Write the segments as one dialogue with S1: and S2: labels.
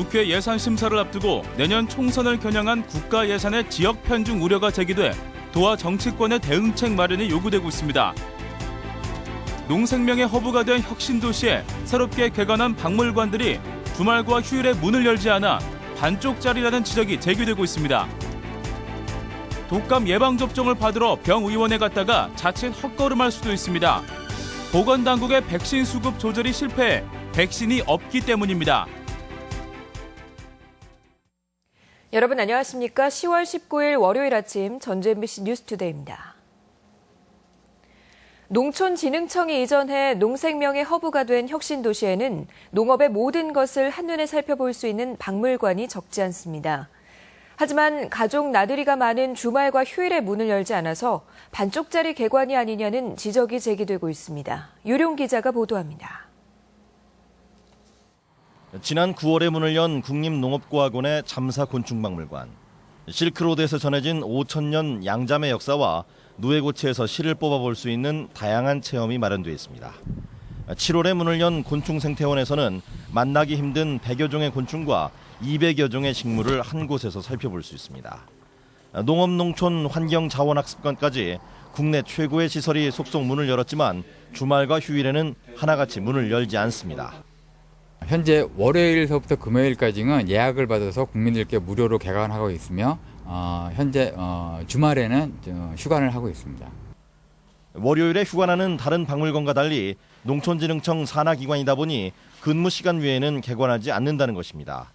S1: 국회 예산 심사를 앞두고 내년 총선을 겨냥한 국가 예산의 지역 편중 우려가 제기돼 도와 정치권의 대응책 마련이 요구되고 있습니다. 농생명의 허브가 된 혁신도시에 새롭게 개관한 박물관들이 주말과 휴일에 문을 열지 않아 반쪽짜리라는 지적이 제기되고 있습니다. 독감 예방접종을 받으러 병의원에 갔다가 자칫 헛걸음할 수도 있습니다. 보건당국의 백신 수급 조절이 실패해 백신이 없기 때문입니다.
S2: 여러분 안녕하십니까? 10월 19일 월요일 아침 전주 MBC 뉴스투데이입니다. 농촌진흥청이 이전해 농생명의 허브가 된 혁신도시에는 농업의 모든 것을 한눈에 살펴볼 수 있는 박물관이 적지 않습니다. 하지만 가족 나들이가 많은 주말과 휴일에 문을 열지 않아서 반쪽짜리 개관이 아니냐는 지적이 제기되고 있습니다. 유룡 기자가 보도합니다.
S3: 지난 9월에 문을 연 국립농업고학원의 잠사곤충박물관. 실크로드에서 전해진 5,000년 양잠의 역사와 누에고치에서 실을 뽑아볼 수 있는 다양한 체험이 마련되어 있습니다. 7월에 문을 연 곤충생태원에서는 만나기 힘든 100여 종의 곤충과 200여 종의 식물을 한 곳에서 살펴볼 수 있습니다. 농업농촌 환경자원학습관까지 국내 최고의 시설이 속속 문을 열었지만 주말과 휴일에는 하나같이 문을 열지 않습니다.
S4: 현재 월요일서부터 금요일까지는 예약을 받아서 국민들께 무료로 개관하고 있으며 현재 주말에는 휴관을 하고 있습니다.
S3: 월요일에 휴관하는 다른 박물관과 달리 농촌진흥청 산하기관이다 보니 근무 시간 외에는 개관하지 않는다는 것입니다.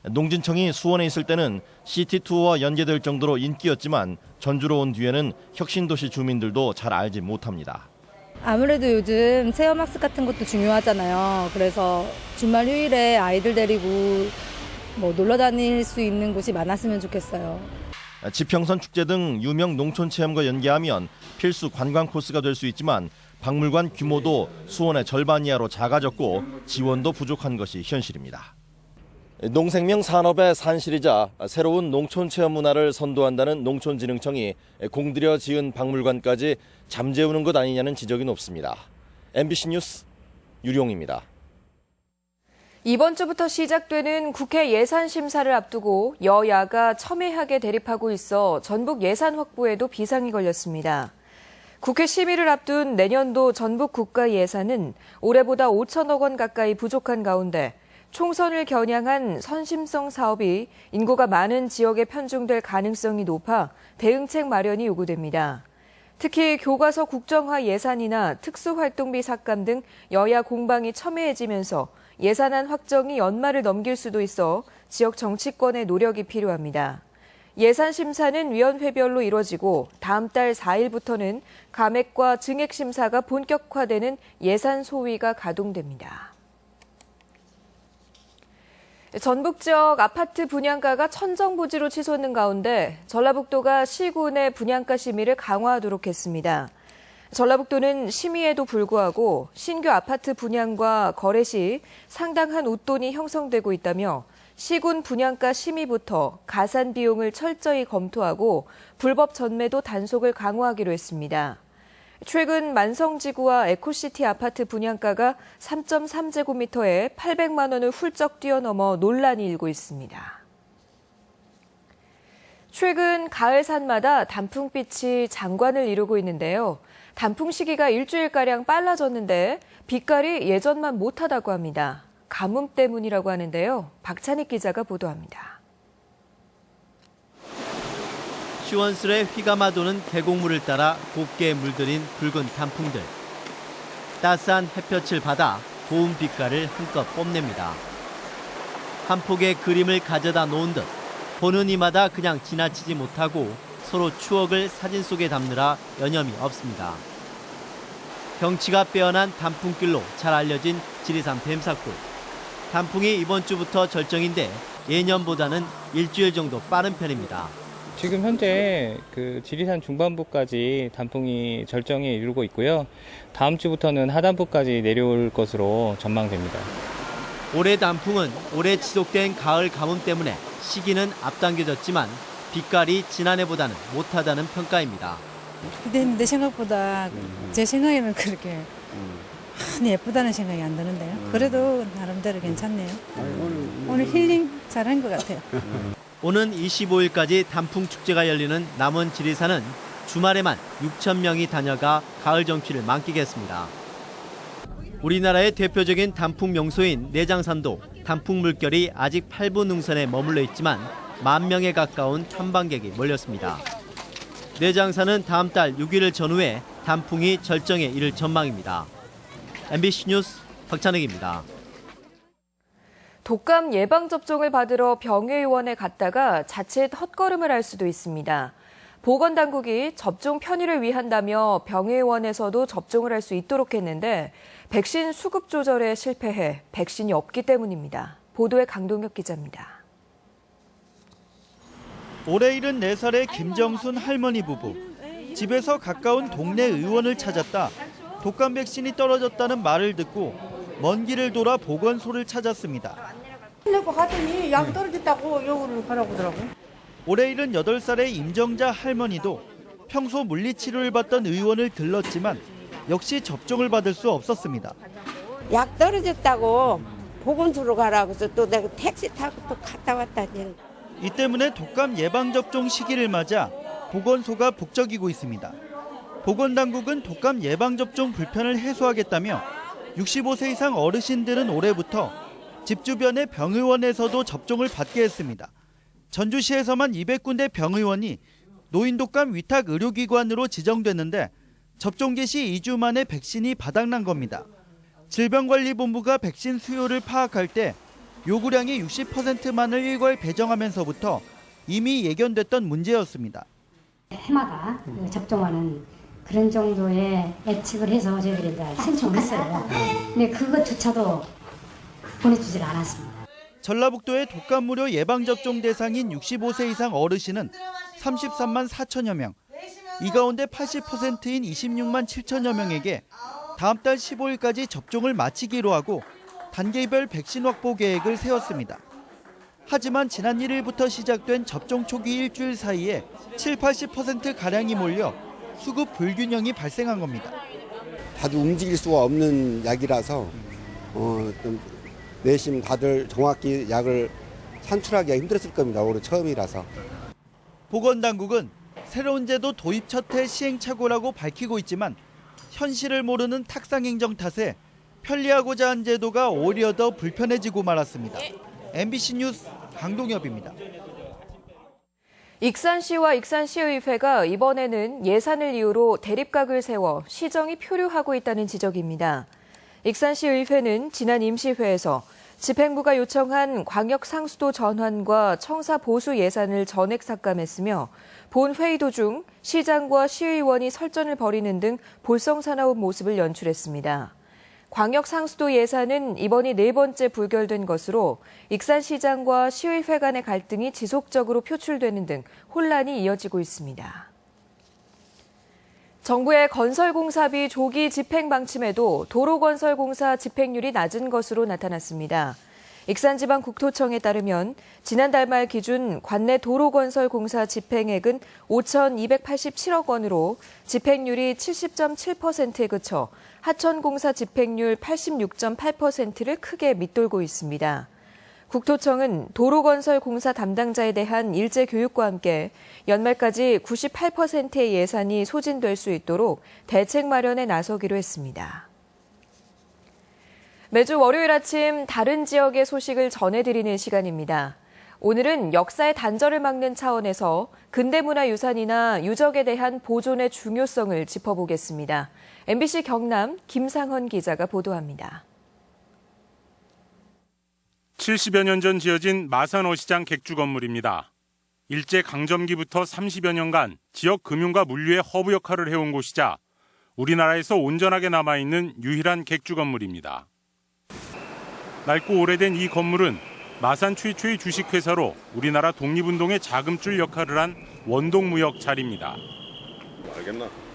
S3: 농진청이 수원에 있을 때는 시티투어와 연계될 정도로 인기였지만 전주로 온 뒤에는 혁신도시 주민들도 잘 알지 못합니다.
S5: 아무래도 요즘 체험학습 같은 것도 중요하잖아요. 그래서 주말 휴일에 아이들 데리고 놀러 다닐 수 있는 곳이 많았으면 좋겠어요.
S3: 지평선 축제 등 유명 농촌 체험과 연계하면 필수 관광 코스가 될 수 있지만 박물관 규모도 수원의 절반 이하로 작아졌고 지원도 부족한 것이 현실입니다. 농생명 산업의 산실이자 새로운 농촌 체험 문화를 선도한다는 농촌진흥청이 공들여 지은 박물관까지 잠재우는 것 아니냐는 지적이 높습니다. MBC 뉴스 유룡입니다.
S2: 이번 주부터 시작되는 국회 예산 심사를 앞두고 여야가 첨예하게 대립하고 있어 전북 예산 확보에도 비상이 걸렸습니다. 국회 심의를 앞둔 내년도 전북 국가 예산은 올해보다 5천억 원 가까이 부족한 가운데 총선을 겨냥한 선심성 사업이 인구가 많은 지역에 편중될 가능성이 높아 대응책 마련이 요구됩니다. 특히 교과서 국정화 예산이나 특수활동비 삭감 등 여야 공방이 첨예해지면서 예산안 확정이 연말을 넘길 수도 있어 지역 정치권의 노력이 필요합니다. 예산 심사는 위원회별로 이뤄지고 다음 달 4일부터는 감액과 증액 심사가 본격화되는 예산 소위가 가동됩니다. 전북 지역 아파트 분양가가 천정부지로 치솟는 가운데 전라북도가 시군의 분양가 심의를 강화하도록 했습니다. 전라북도는 심의에도 불구하고 신규 아파트 분양과 거래 시 상당한 웃돈이 형성되고 있다며 시군 분양가 심의부터 가산 비용을 철저히 검토하고 불법 전매도 단속을 강화하기로 했습니다. 최근 만성지구와 에코시티 아파트 분양가가 3.3제곱미터에 800만 원을 훌쩍 뛰어넘어 논란이 일고 있습니다. 최근 가을 산마다 단풍빛이 장관을 이루고 있는데요. 단풍 시기가 일주일가량 빨라졌는데 빛깔이 예전만 못하다고 합니다. 가뭄 때문이라고 하는데요. 박찬익 기자가 보도합니다.
S6: 시원스레 휘감아 도는 계곡물을 따라 곱게 물들인 붉은 단풍들. 따스한 햇볕을 받아 고운 빛깔을 한껏 뽐냅니다. 한 폭의 그림을 가져다 놓은 듯 보는 이마다 그냥 지나치지 못하고 서로 추억을 사진 속에 담느라 여념이 없습니다. 경치가 빼어난 단풍길로 잘 알려진 지리산 뱀사골. 단풍이 이번 주부터 절정인데 예년보다는 일주일 정도 빠른 편입니다.
S7: 지금 현재 지리산 중반부까지 단풍이 절정에 이르고 있고요. 다음 주부터는 하단부까지 내려올 것으로 전망됩니다.
S6: 올해 단풍은 올해 지속된 가을 가뭄 때문에 시기는 앞당겨졌지만 빛깔이 지난해보다는 못하다는 평가입니다.
S5: 기대했는데 생각보다 제 생각에는 그렇게
S8: 예쁘다는 생각이 안 드는데요. 그래도 나름대로 괜찮네요. 오늘 힐링 잘한 것 같아요.
S6: 오는 25일까지 단풍 축제가 열리는 남원 지리산은 주말에만 6천 명이 다녀가 가을 정취를 만끽했습니다. 우리나라의 대표적인 단풍 명소인 내장산도 단풍 물결이 아직 8부 능선에 머물러 있지만 10,000명에 가까운 탐방객이 몰렸습니다. 내장산은 다음 달 6일을 전후해 단풍이 절정에 이를 전망입니다. MBC 뉴스 박찬혁입니다.
S2: 독감 예방접종을 받으러 병의원에 갔다가 자칫 헛걸음을 할 수도 있습니다. 보건당국이 접종 편의를 위한다며 병의원에서도 접종을 할 수 있도록 했는데 백신 수급 조절에 실패해 백신이 없기 때문입니다. 보도에 강동혁 기자입니다.
S9: 올해 74살의 김정순 할머니 부부. 집에서 가까운 동네 의원을 찾았다 독감 백신이 떨어졌다는 말을 듣고 먼 길을 돌아 보건소를 찾았습니다.
S10: 내고 갔더니 약 떨어졌다고 여기를 가라고 하더라고.
S9: 올해 78살의 임정자 할머니도 평소 물리치료를 받던 의원을 들렀지만 역시 접종을 받을 수 없었습니다.
S10: 약 떨어졌다고 보건소로 가라고 해서 또 내가 택시 타고 또 갔다 왔다니.
S9: 이 때문에 독감 예방접종 시기를 맞아 보건소가 북적이고 있습니다. 보건당국은 독감 예방접종 불편을 해소하겠다며 65세 이상 어르신들은 올해부터 집 주변의 병의원에서도 접종을 받게 했습니다. 전주시에서만 200군데 병의원이 노인독감 위탁 의료기관으로 지정됐는데 접종 개시 2주 만에 백신이 바닥난 겁니다. 질병관리본부가 백신 수요를 파악할 때 요구량의 60%만을 일괄 배정하면서부터 이미 예견됐던 문제였습니다.
S11: 해마다 접종하는 그런 정도의 예측을 해서 저희들이 신청을 했어요. 근데 그것조차도 보내주질 않았습니다.
S9: 전라북도의 독감 무료 예방접종 대상인 65세 이상 어르신은 33만 4천여 명, 이 가운데 80%인 26만 7천여 명에게 다음 달 15일까지 접종을 마치기로 하고 단계별 백신 확보 계획을 세웠습니다. 하지만 지난 1일부터 시작된 접종 초기 일주일 사이에 70-80%가량이 몰려 수급 불균형이 발생한 겁니다.
S12: 다들 움직일 수가 없는 약이라서 좀 내심 다들 정확히 약을 산출하기가 힘들었을 겁니다. 올해 처음이라서.
S9: 보건당국은 새로운 제도 도입 첫 해 시행착오라고 밝히고 있지만 현실을 모르는 탁상행정 탓에 편리하고자 한 제도가 오히려 더 불편해지고 말았습니다. MBC 뉴스 강동엽입니다.
S2: 익산시와 익산시의회가 이번에는 예산을 이유로 대립각을 세워 시정이 표류하고 있다는 지적입니다. 익산시의회는 지난 임시회에서 집행부가 요청한 광역상수도 전환과 청사 보수 예산을 전액 삭감했으며 본 회의 도중 시장과 시의원이 설전을 벌이는 등 볼썽사나운 모습을 연출했습니다. 광역상수도 예산은 이번이 4번째 불결된 것으로 익산시장과 시의회 간의 갈등이 지속적으로 표출되는 등 혼란이 이어지고 있습니다. 정부의 건설공사비 조기 집행 방침에도 도로건설공사 집행률이 낮은 것으로 나타났습니다. 익산지방국토청에 따르면 지난달 말 기준 관내 도로건설공사 집행액은 5,287억 원으로 집행률이 70.7%에 그쳐 하천공사 집행률 86.8%를 크게 밑돌고 있습니다. 국토청은 도로건설공사 담당자에 대한 일제 교육과 함께 연말까지 98%의 예산이 소진될 수 있도록 대책 마련에 나서기로 했습니다. 매주 월요일 아침 다른 지역의 소식을 전해드리는 시간입니다. 오늘은 역사의 단절을 막는 차원에서 근대문화유산이나 유적에 대한 보존의 중요성을 짚어보겠습니다. MBC 경남 김상헌 기자가 보도합니다.
S13: 70여 년 전 지어진 마산어시장 객주 건물입니다. 일제강점기부터 30여 년간 지역 금융과 물류의 허브 역할을 해온 곳이자 우리나라에서 온전하게 남아있는 유일한 객주 건물입니다. 낡고 오래된 이 건물은 마산 최초의 주식회사로 우리나라 독립운동의 자금줄 역할을 한 원동무역 자리입니다.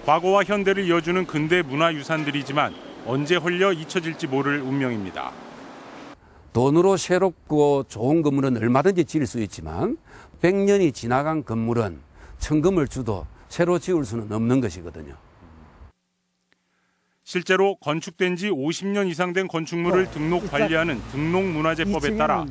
S13: 과거와 현대를 이어주는 근대 문화유산들이지만 언제 헐려 잊혀질지 모를 운명입니다.
S14: 돈으로 새롭고 좋은 건물은 얼마든지 지을 수 있지만 100년이 지나간 건물은 천금을 주도 새로 지을 수는 없는 것이거든요.
S13: 실제로 건축된 지 50년 이상 된 건축물을 등록 관리하는 등록문화재법에 따라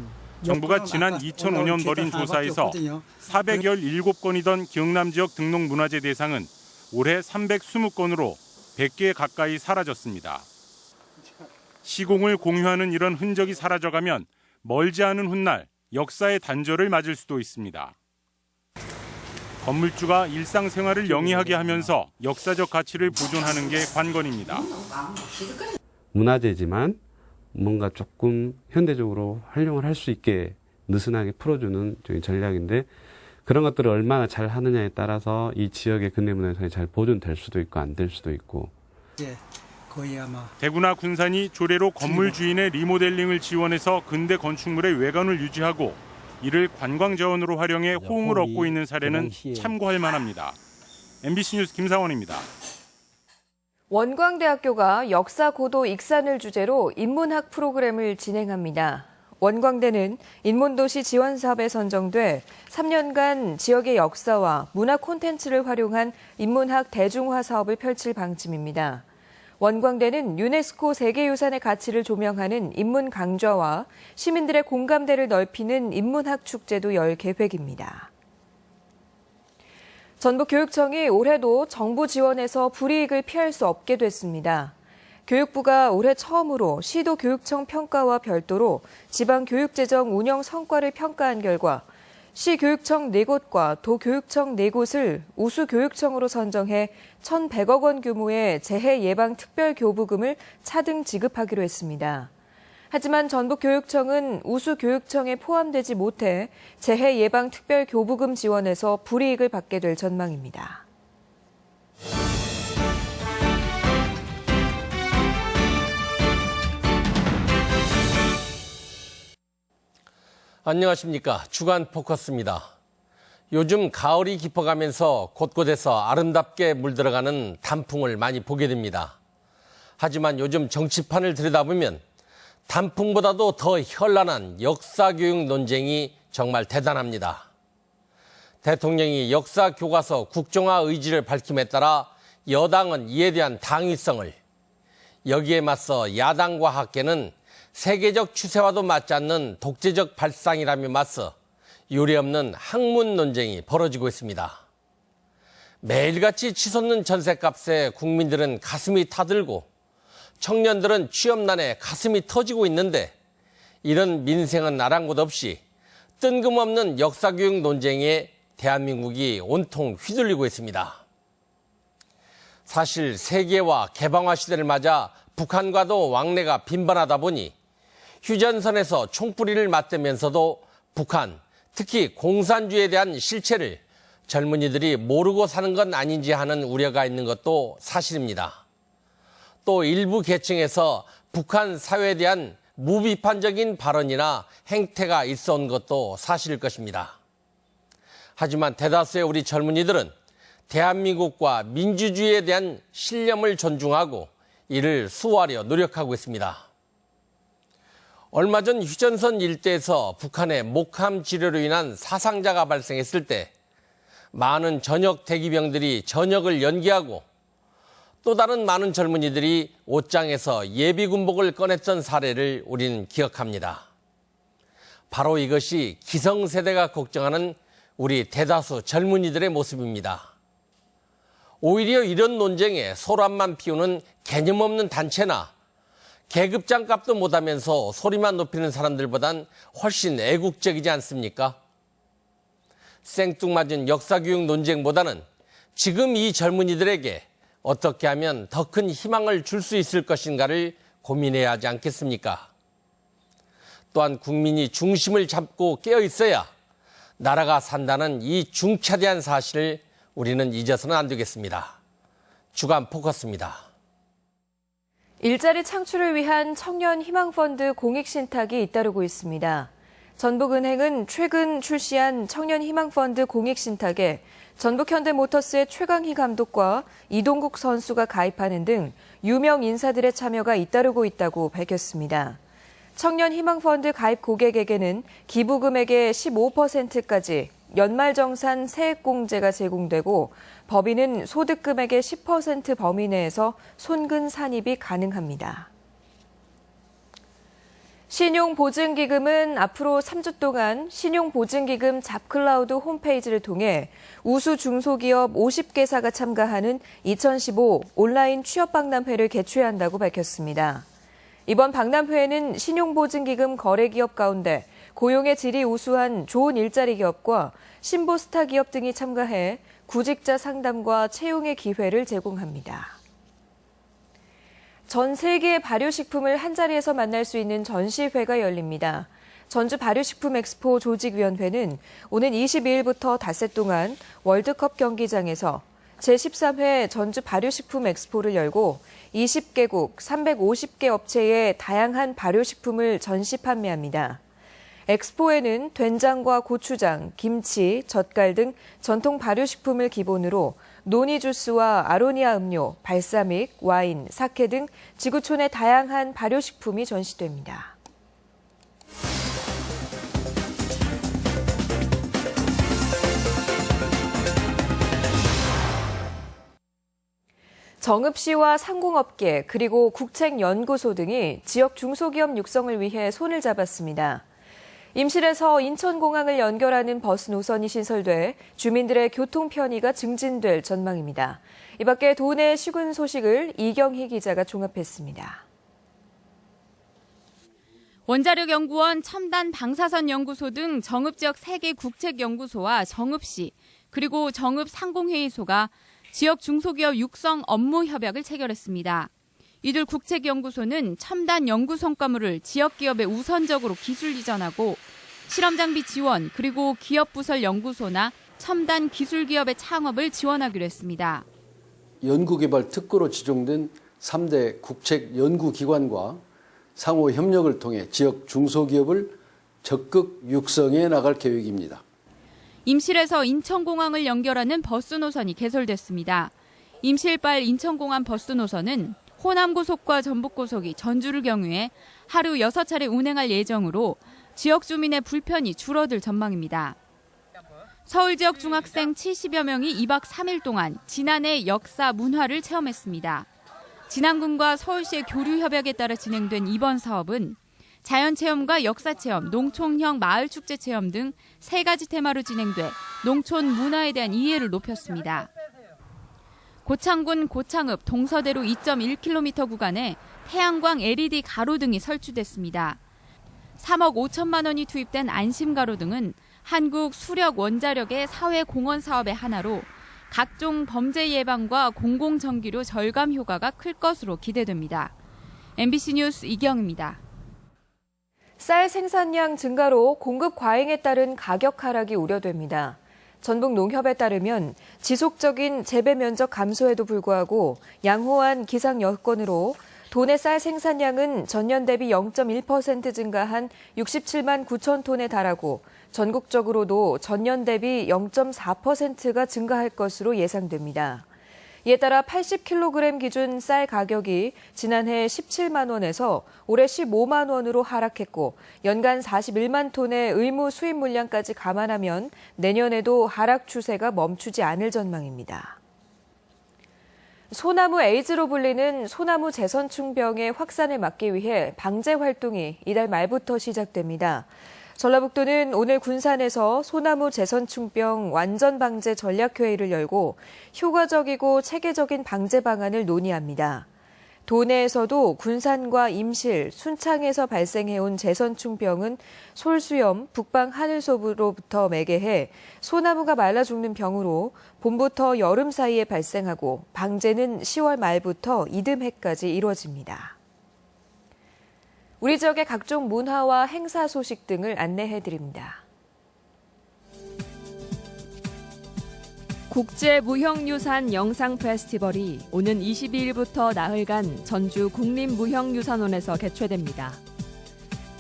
S13: 정부가 지난 2005년 벌인 조사에서 417건이던 경남 지역 등록문화재 대상은 올해 320건으로 100개 가까이 사라졌습니다. 시공을 공유하는 이런 흔적이 사라져가면 멀지 않은 훗날 역사의 단절을 맞을 수도 있습니다. 건물주가 일상생활을 영위하게 하면서 역사적 가치를 보존하는 게 관건입니다.
S15: 문화재지만 뭔가 조금 현대적으로 활용을 할 수 있게 느슨하게 풀어주는 전략인데 그런 것들을 얼마나 잘 하느냐에 따라서 이 지역의 근대문화유산이 잘 보존될 수도 있고 안 될 수도 있고.
S16: 예, 거의 아마
S13: 대구나 군산이 조례로 건물 주인의 리모델링을 지원해서 근대 건축물의 외관을 유지하고 이를 관광 자원으로 활용해 호응을 얻고 있는 사례는 참고할 만합니다. MBC 뉴스 김상원입니다.
S2: 원광대학교가 역사 고도 익산을 주제로 인문학 프로그램을 진행합니다. 원광대는 인문도시 지원 사업에 선정돼 3년간 지역의 역사와 문화 콘텐츠를 활용한 인문학 대중화 사업을 펼칠 방침입니다. 원광대는 유네스코 세계유산의 가치를 조명하는 인문 강좌와 시민들의 공감대를 넓히는 인문학 축제도 열 계획입니다. 전북교육청이 올해도 정부 지원에서 불이익을 피할 수 없게 됐습니다. 교육부가 올해 처음으로 시도교육청 평가와 별도로 지방교육재정 운영 성과를 평가한 결과 시교육청 4곳과 도교육청 4곳을 우수교육청으로 선정해 1,100억 원 규모의 재해 예방 특별교부금을 차등 지급하기로 했습니다. 하지만 전북교육청은 우수교육청에 포함되지 못해 재해 예방 특별교부금 지원에서 불이익을 받게 될 전망입니다.
S17: 안녕하십니까. 주간 포커스입니다. 요즘 가을이 깊어가면서 곳곳에서 아름답게 물들어가는 단풍을 많이 보게 됩니다. 하지만 요즘 정치판을 들여다보면 단풍보다도 더 현란한 역사교육 논쟁이 정말 대단합니다. 대통령이 역사교과서 국정화 의지를 밝힘에 따라 여당은 이에 대한 당위성을, 여기에 맞서 야당과 학계는 세계적 추세와도 맞지 않는 독재적 발상이라며 맞서 유례없는 학문 논쟁이 벌어지고 있습니다. 매일같이 치솟는 전셋값에 국민들은 가슴이 타들고 청년들은 취업난에 가슴이 터지고 있는데 이런 민생은 아랑곳 없이 뜬금없는 역사교육 논쟁에 대한민국이 온통 휘둘리고 있습니다. 사실 세계화 개방화 시대를 맞아 북한과도 왕래가 빈번하다 보니 휴전선에서 총뿌리를 맞대면서도 북한, 특히 공산주의에 대한 실체를 젊은이들이 모르고 사는 건 아닌지 하는 우려가 있는 것도 사실입니다. 또 일부 계층에서 북한 사회에 대한 무비판적인 발언이나 행태가 있어 온 것도 사실일 것입니다. 하지만 대다수의 우리 젊은이들은 대한민국과 민주주의에 대한 신념을 존중하고 이를 수호하려 노력하고 있습니다. 얼마 전 휴전선 일대에서 북한의 목함 지뢰로 인한 사상자가 발생했을 때 많은 전역 대기병들이 전역을 연기하고 또 다른 많은 젊은이들이 옷장에서 예비군복을 꺼냈던 사례를 우리는 기억합니다. 바로 이것이 기성세대가 걱정하는 우리 대다수 젊은이들의 모습입니다. 오히려 이런 논쟁에 소란만 피우는 개념 없는 단체나 계급장값도 못하면서 소리만 높이는 사람들보단 훨씬 애국적이지 않습니까? 생뚱맞은 역사교육 논쟁보다는 지금 이 젊은이들에게 어떻게 하면 더 큰 희망을 줄 수 있을 것인가를 고민해야 하지 않겠습니까? 또한 국민이 중심을 잡고 깨어 있어야 나라가 산다는 이 중차대한 사실을 우리는 잊어서는 안 되겠습니다. 주간 포커스입니다.
S2: 일자리 창출을 위한 청년 희망펀드 공익신탁이 잇따르고 있습니다. 전북은행은 최근 출시한 청년 희망펀드 공익신탁에 전북현대모터스의 최강희 감독과 이동국 선수가 가입하는 등 유명 인사들의 참여가 잇따르고 있다고 밝혔습니다. 청년 희망펀드 가입 고객에게는 기부금액의 15%까지 연말정산 세액공제가 제공되고 법인은 소득금액의 10% 범위 내에서 손근 산입이 가능합니다. 신용보증기금은 앞으로 3주 동안 신용보증기금 잡클라우드 홈페이지를 통해 우수 중소기업 50개사가 참가하는 2015 온라인 취업박람회를 개최한다고 밝혔습니다. 이번 박람회에는 신용보증기금 거래기업 가운데 고용의 질이 우수한 좋은 일자리 기업과 신보스타 기업 등이 참가해 구직자 상담과 채용의 기회를 제공합니다. 전 세계의 발효식품을 한자리에서 만날 수 있는 전시회가 열립니다. 전주 발효식품 엑스포 조직위원회는 오는 22일부터 닷새 동안 월드컵 경기장에서 제13회 전주 발효식품 엑스포를 열고 20개국 350개 업체의 다양한 발효식품을 전시 판매합니다. 엑스포에는 된장과 고추장, 김치, 젓갈 등 전통 발효식품을 기본으로 노니 주스와 아로니아 음료, 발사믹, 와인, 사케 등 지구촌의 다양한 발효식품이 전시됩니다. 정읍시와 상공업계 그리고 국책연구소 등이 지역 중소기업 육성을 위해 손을 잡았습니다. 임실에서 인천공항을 연결하는 버스 노선이 신설돼 주민들의 교통 편의가 증진될 전망입니다. 이 밖에 도내 시군 소식을 이경희 기자가 종합했습니다.
S18: 원자력연구원, 첨단 방사선 연구소 등 정읍 지역 3개 국책연구소와 정읍시 그리고 정읍 상공회의소가 지역 중소기업 육성 업무 협약을 체결했습니다. 이들 국책연구소는 첨단 연구 성과물을 지역 기업에 우선적으로 기술 이전하고 실험 장비 지원 그리고 기업 부설 연구소나 첨단 기술 기업의 창업을 지원하기로 했습니다.
S19: 연구개발 특구로 지정된 3대 국책 연구기관과 상호 협력을 통해 지역 중소기업을 적극 육성해 나갈 계획입니다.
S18: 임실에서 인천공항을 연결하는 버스 노선이 개설됐습니다. 임실발 인천공항 버스 노선은 호남고속과 전북고속이 전주를 경유해 하루 6차례 운행할 예정으로 지역 주민의 불편이 줄어들 전망입니다. 서울 지역 중학생 70여 명이 2박 3일 동안 진안의 역사 문화를 체험했습니다. 진안군과 서울시의 교류 협약에 따라 진행된 이번 사업은 자연체험과 역사체험, 농촌형 마을축제 체험 등 3가지 테마로 진행돼 농촌 문화에 대한 이해를 높였습니다. 고창군 고창읍 동서대로 2.1km 구간에 태양광 LED 가로 등이 설치됐습니다. 3억 5천만 원이 투입된 안심가로 등은 한국 수력 원자력의 사회공헌 사업의 하나로 각종 범죄 예방과 공공전기료 절감 효과가 클 것으로 기대됩니다. MBC 뉴스 이경입니다.
S2: 쌀 생산량 증가로 공급 과잉에 따른 가격 하락이 우려됩니다. 전북농협에 따르면 지속적인 재배 면적 감소에도 불구하고 양호한 기상 여건으로 도내 쌀 생산량은 전년 대비 0.1% 증가한 67만 9천 톤에 달하고 전국적으로도 전년 대비 0.4%가 증가할 것으로 예상됩니다. 이에 따라 80kg 기준 쌀 가격이 지난해 17만 원에서 올해 15만 원으로 하락했고 연간 41만 톤의 의무 수입 물량까지 감안하면 내년에도 하락 추세가 멈추지 않을 전망입니다. 소나무 에이즈로 불리는 소나무 제선충병의 확산을 막기 위해 방제 활동이 이달 말부터 시작됩니다. 전라북도는 오늘 군산에서 소나무 제선충병 완전 방제 전략회의를 열고 효과적이고 체계적인 방제 방안을 논의합니다. 도내에서도 군산과 임실, 순창에서 발생해온 제선충병은 솔수염, 북방 하늘소로부터 매개해 소나무가 말라 죽는 병으로 봄부터 여름 사이에 발생하고 방제는 10월 말부터 이듬해까지 이루어집니다. 우리 지역의 각종 문화와 행사 소식 등을 안내해드립니다.
S20: 국제무형유산 영상 페스티벌이 오는 22일부터 나흘간 전주 국립무형유산원에서 개최됩니다.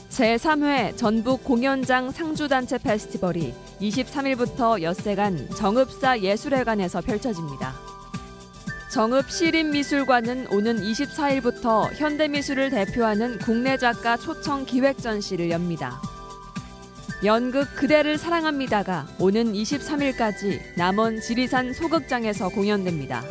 S20: 제3회 전북 공연장 상주단체 페스티벌이 23일부터 엿새간 정읍사 예술회관에서 펼쳐집니다. 정읍시립미술관은 오는 24일부터 현대미술을 대표하는 국내 작가 초청 기획 전시를 엽니다. 연극 그대를 사랑합니다가 오는 23일까지 남원 지리산 소극장에서 공연됩니다.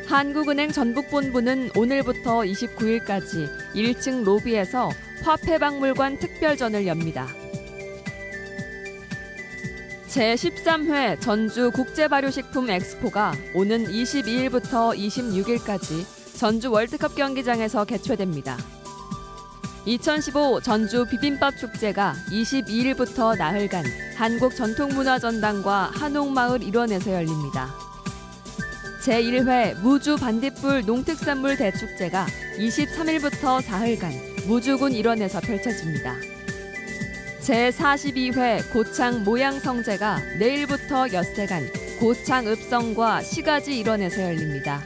S20: 한국은행 전북본부는 오늘부터 29일까지 1층 로비에서 화폐박물관 특별전을 엽니다. 제13회 전주 국제발효식품 엑스포가 오는 22일부터 26일까지 전주 월드컵 경기장에서 개최됩니다. 2015 전주 비빔밥 축제가 22일부터 나흘간 한국전통문화전당과 한옥마을 일원에서 열립니다. 제1회 무주 반딧불 농특산물 대축제가 23일부터 사흘간 무주군 일원에서 펼쳐집니다. 제42회 고창 모양성제가 내일부터 엿새간 고창 읍성과 시가지 일원에서 열립니다.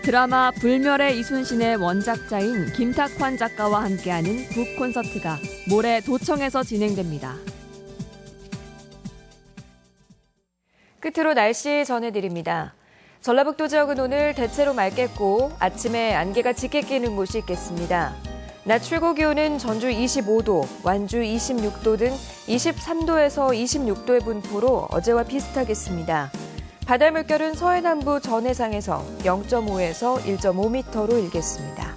S20: 드라마 불멸의 이순신의 원작자인 김탁환 작가와 함께하는 북콘서트가 모레 도청에서 진행됩니다.
S2: 끝으로 날씨 전해드립니다. 전라북도 지역은 오늘 대체로 맑겠고 아침에 안개가 짙게 끼는 곳이 있겠습니다. 낮 최고 기온은 전주 25도, 완주 26도 등 23도에서 26도의 분포로 어제와 비슷하겠습니다. 바다 물결은 서해남부 전해상에서 0.5에서 1.5m로 일겠습니다.